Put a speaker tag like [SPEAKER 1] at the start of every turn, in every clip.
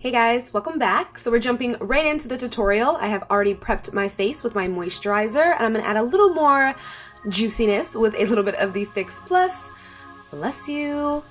[SPEAKER 1] Hey guys, welcome back. So we're jumping right into the tutorial. I have already prepped my face with my moisturizer, and I'm going to add a little more juiciness with a little bit of the Fix Plus. Bless you.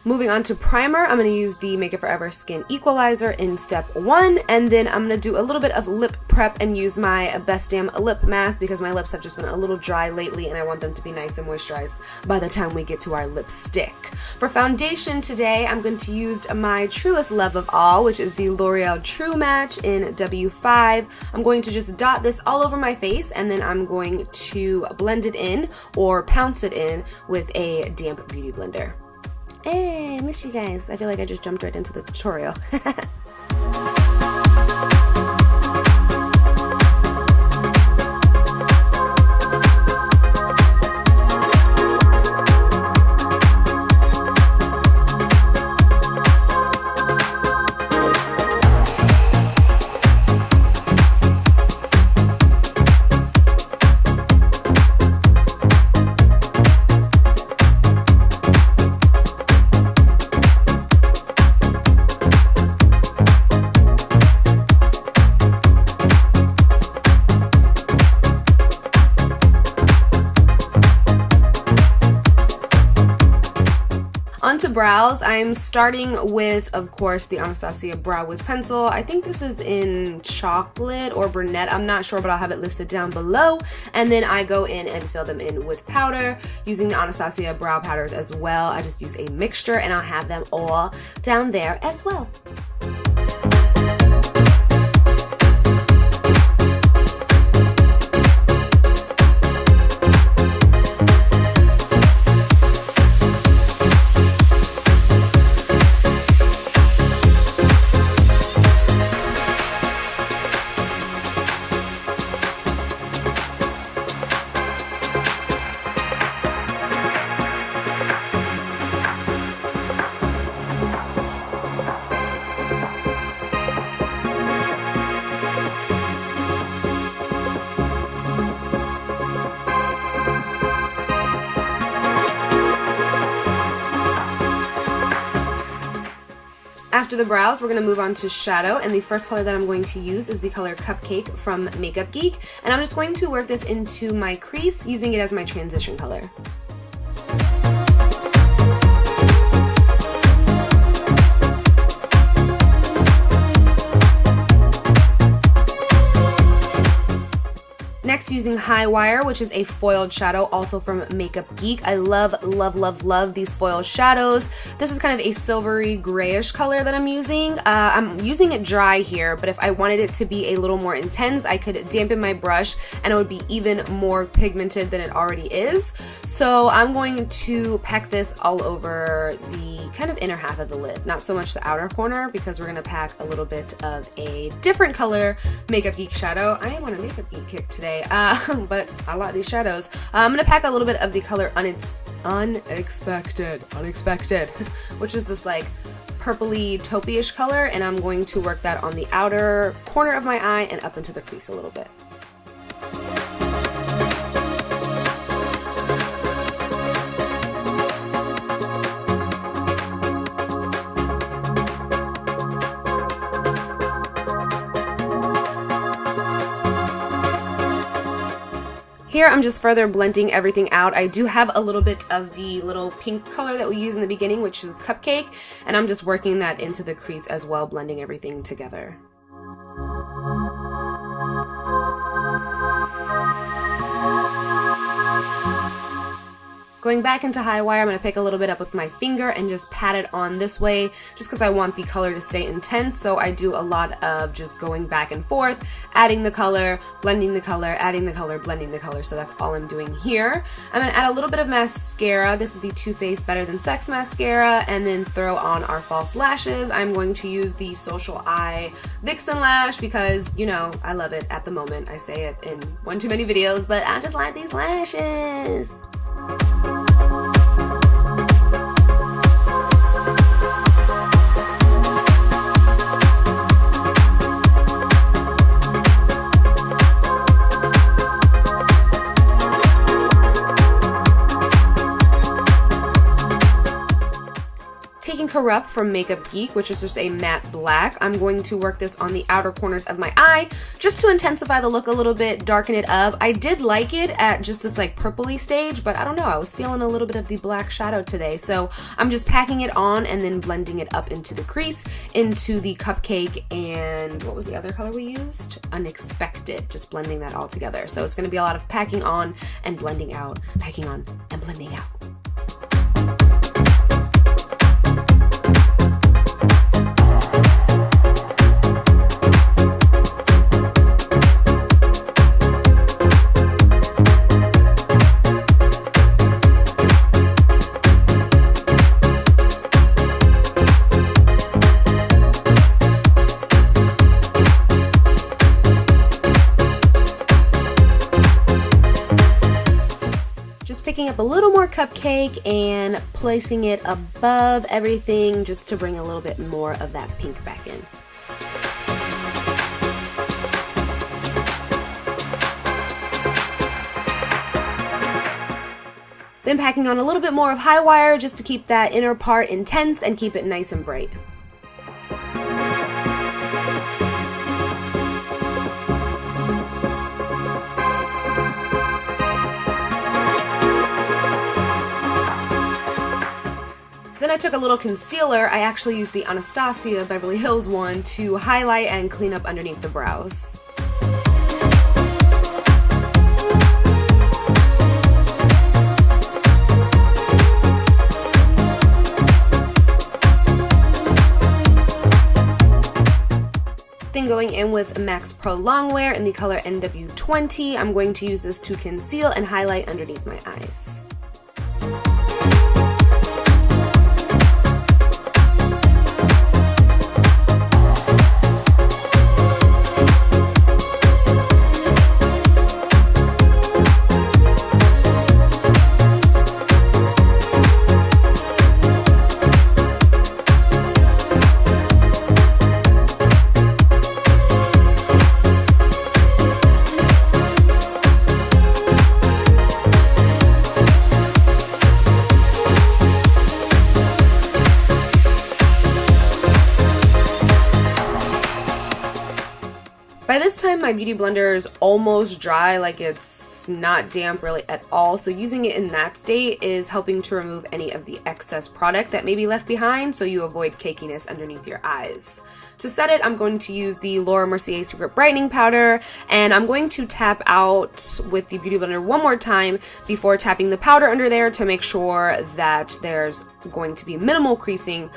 [SPEAKER 1] Moving on to primer, I'm going to use the Make It Forever Skin Equalizer in step 1, and then I'm going to do a little bit of lip prep and use my Best Damn lip mask because my lips have just been a little dry lately and I want them to be nice and moisturized by the time we get to our lipstick. For foundation today, I'm going to use my truest love of all, which is the L'Oreal True Match in W5. I'm going to just dot this all over my face, and then I'm going to blend it in or pounce it in with a damp beauty blender. Hey, I miss you guys. I feel like I just jumped right into the tutorial. Onto brows, I'm starting with, of course, the Anastasia Brow Wiz Pencil. I think this is in Chocolate or Brunette. I'm not sure, but I'll have it listed down below. And then I go in and fill them in with powder, using the Anastasia Brow Powders as well. I just use a mixture, and I'll have them all down there as well. After the brows, we're going to move on to shadow, and the first color that I'm going to use is the color Cupcake from Makeup Geek, and I'm just going to work this into my crease using it as my transition color. Next, using High Wire, which is a foiled shadow, also from Makeup Geek. I love, love, love, love these foil shadows. This is kind of a silvery grayish color that I'm using. I'm using it dry here, but if I wanted it to be a little more intense, I could dampen my brush and it would be even more pigmented than it already is. So I'm going to pack this all over the kind of inner half of the lid, not so much the outer corner, because we're going to pack a little bit of a different color Makeup Geek shadow. I am on a Makeup Geek kick today. But I like these shadows. I'm going to pack a little bit of the color Unexpected, which is this like purpley taupey-ish color, and I'm going to work that on the outer corner of my eye and up into the crease a little bit. Here I'm just further blending everything out. I do have a little bit of the little pink color that we use in the beginning, which is Cupcake, and I'm just working that into the crease as well, blending everything together. Going back into High Wire, I'm going to pick a little bit up with my finger and just pat it on this way, just because I want the color to stay intense. So I do a lot of just going back and forth, adding the color, blending the color, adding the color, blending the color. So that's all I'm doing here. I'm going to add a little bit of mascara. This is the TooFaced Better Than Sex mascara, and then throw on our false lashes. I'm going to use the SocialEyes Vixen lash because, you know, I love it at the moment. I say it in one too many videos, but I just like these lashes. Corrupt from Makeup Geek, which is just a matte black. I'm going to work this on the outer corners of my eye just to intensify the look a little bit, darken it up. I did like it at just this like purpley stage, but I don't know, I was feeling a little bit of the black shadow today. So I'm just packing it on and then blending it up into the crease, into the Cupcake, and what was the other color we used? Unexpected. Just blending that all together. So it's going to be a lot of packing on and blending out, packing on and blending out. Picking up a little more Cupcake and placing it above everything just to bring a little bit more of that pink back in. Then packing on a little bit more of high wire just to keep that inner part intense and keep it nice and bright. Then I took a little concealer. I actually used the Anastasia Beverly Hills one to highlight and clean up underneath the brows. Then going in with MAC Pro Longwear in the color NW20, I'm going to use this to conceal and highlight underneath my eyes. By this time, my beauty blender is almost dry, like it's not damp really at all. So using it in that state is helping to remove any of the excess product that may be left behind so you avoid cakiness underneath your eyes. To set it, I'm going to use the Laura Mercier Secret Brightening Powder, and I'm going to tap out with the Beauty Blender one more time before tapping the powder under there to make sure that there's going to be minimal creasing,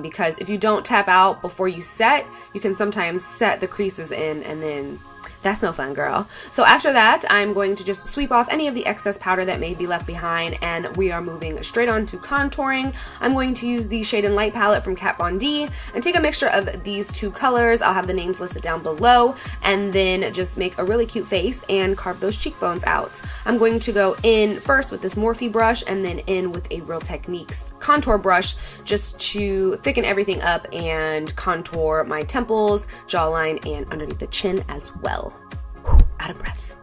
[SPEAKER 1] because if you don't tap out before you set, you can sometimes set the creases in and then that's no fun, girl. So after that, I'm going to just sweep off any of the excess powder that may be left behind, and we are moving straight on to contouring. I'm going to use the Shade and Light palette from Kat Von D and take a mixture of these two colors. I'll have the names listed down below, and then just make a really cute face and carve those cheekbones out. I'm going to go in first with this Morphe brush and then in with a Real Techniques contour brush just to thicken everything up and contour my temples, jawline, and underneath the chin as well. Whew, out of breath.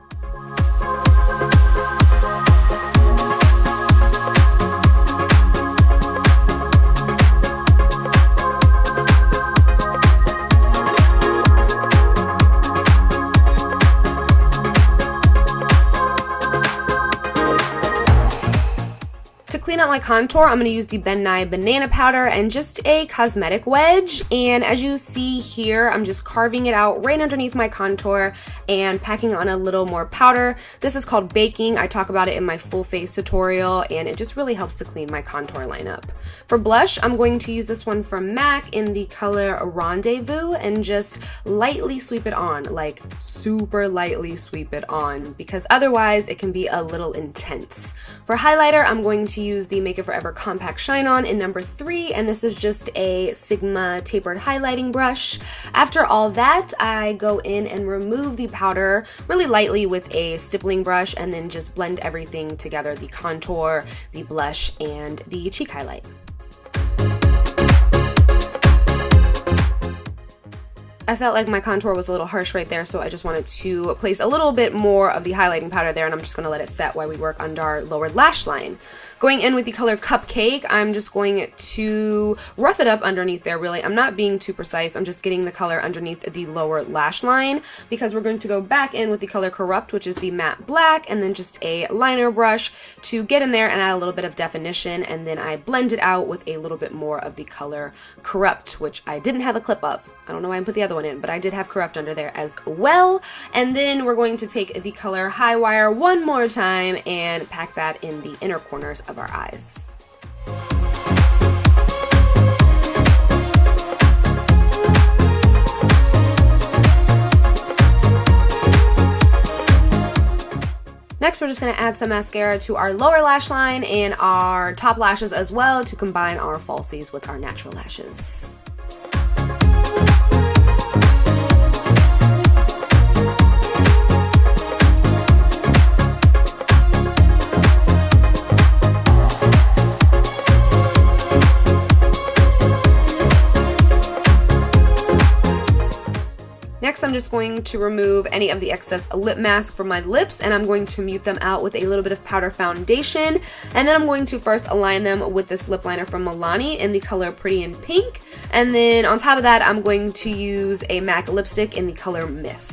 [SPEAKER 1] To clean out my contour, I'm going to use the Ben Nye Banana Powder and just a cosmetic wedge. And as you see here, I'm just carving it out right underneath my contour and packing on a little more powder. This is called baking. I talk about it in my full face tutorial, and it just really helps to clean my contour line up. For blush, I'm going to use this one from MAC in the color Rendezvous and just lightly sweep it on, like super lightly sweep it on, because otherwise it can be a little intense. For highlighter, I'm going to use the Make It Forever Compact Shine On in number 3, and this is just a Sigma tapered highlighting brush. After all that, I go in and remove the powder really lightly with a stippling brush and then just blend everything together, the contour, the blush, and the cheek highlight. I felt like my contour was a little harsh right there, so I just wanted to place a little bit more of the highlighting powder there, and I'm just going to let it set while we work under our lower lash line. Going in with the color Cupcake, I'm just going to rough it up underneath there, really. I'm not being too precise. I'm just getting the color underneath the lower lash line because we're going to go back in with the color Corrupt, which is the matte black, and then just a liner brush to get in there and add a little bit of definition, and then I blend it out with a little bit more of the color Corrupt, which I didn't have a clip of. I don't know why I put the other one in, but I did have Corrupt under there as well. And then we're going to take the color High Wire one more time and pack that in the inner corners of our eyes. Next, we're just going to add some mascara to our lower lash line and our top lashes as well to combine our falsies with our natural lashes. Next, I'm just going to remove any of the excess lip mask from my lips, and I'm going to mute them out with a little bit of powder foundation. And then I'm going to first align them with this lip liner from Milani in the color Pretty in Pink. And then on top of that, I'm going to use a MAC lipstick in the color Myth.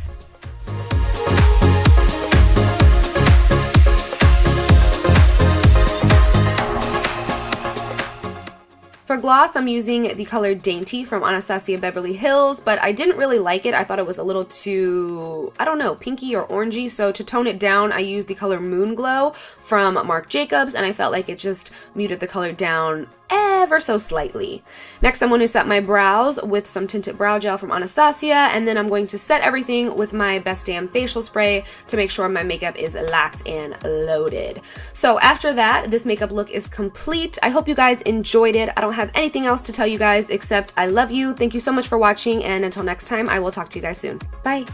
[SPEAKER 1] For gloss, I'm using the color Dainty from Anastasia Beverly Hills, but I didn't really like it. I thought it was a little too, I don't know, pinky or orangey, so to tone it down, I used the color Moon Glow from Marc Jacobs, and I felt like it just muted the color down ever so slightly. Next, I'm going to set my brows with some tinted brow gel from Anastasia, and then I'm going to set everything with my Best Damn facial spray to make sure my makeup is locked and loaded. So after that, this makeup look is complete. I hope you guys enjoyed it. I don't have anything else to tell you guys except I love you. Thank you so much for watching, and until next time, I will talk to you guys soon. Bye!